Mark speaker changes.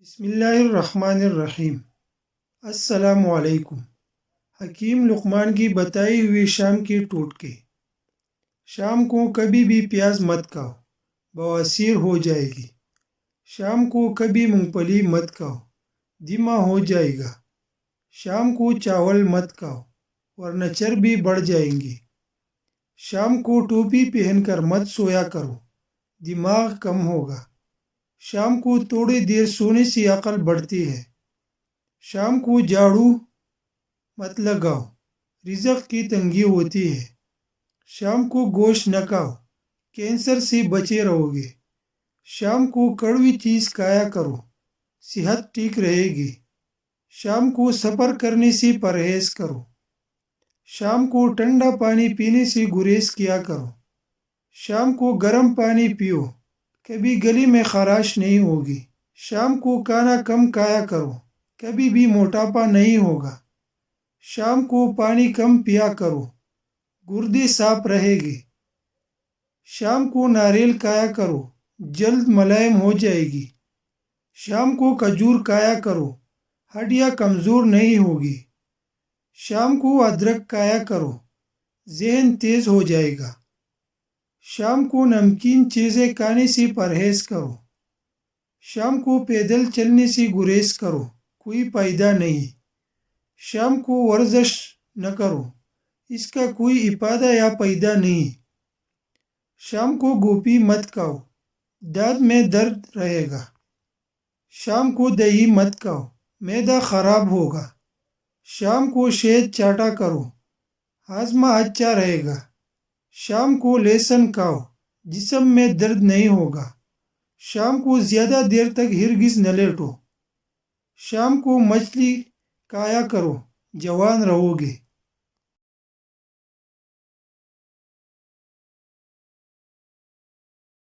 Speaker 1: بسم اللہ الرحمن الرحیم۔ السلام علیکم۔ حکیم لقمان کی بتائی ہوئی شام کی ٹوٹکے۔ شام کو کبھی بھی پیاز مت کھاؤ، بواسیر ہو جائے گی۔ شام کو کبھی مونگ پھلی مت کھاؤ، دمہ ہو جائے گا۔ شام کو چاول مت کھاؤ ورنہ چربی بڑھ جائیں گی۔ شام کو ٹوپی پہن کر مت سویا کرو، دماغ کم ہوگا۔ شام کو تھوڑی دیر سونے سے عقل بڑھتی ہے۔ شام کو جھاڑو مت لگاؤ، رزق کی تنگی ہوتی ہے۔ شام کو گوشت نہ کھاؤ، کینسر سے بچے رہو گے۔ شام کو کڑوی چیز کھایا کرو، صحت ٹھیک رہے گی۔ شام کو سفر کرنے سے پرہیز کرو۔ شام کو ٹھنڈا پانی پینے سے گریز کیا کرو۔ شام کو گرم پانی پیو، کبھی گلے میں خراش نہیں ہوگی۔ شام کو کھانا کم کھایا کرو، کبھی بھی موٹاپا نہیں ہوگا۔ شام کو پانی کم پیا کرو، گردے صاف رہے گے۔ شام کو ناریل کھایا کرو، جلد ملائم ہو جائے گی۔ شام کو کھجور کھایا کرو، ہڈیاں کمزور نہیں ہوگی۔ شام کو ادرک کھایا کرو، ذہن تیز ہو جائے گا۔ شام کو نمکین چیزیں کھانے سے پرہیز کرو۔ شام کو پیدل چلنے سے گریز کرو، کوئی فائدہ نہیں۔ شام کو ورزش نہ کرو، اس کا کوئی افادہ یا فائدہ نہیں۔ شام کو گوبھی مت کھاؤ، دانت میں درد رہے گا۔ شام کو دہی مت کھاؤ، معدہ خراب ہوگا۔ شام کو شہد چاٹا کرو، ہاضمہ اچھا رہے گا۔ شام کو لہسن کھاؤ، جسم میں درد نہیں ہوگا۔ شام کو زیادہ دیر تک ہرگز نہ لیٹو۔ شام کو مچھلی کھایا کرو، جوان رہو گے۔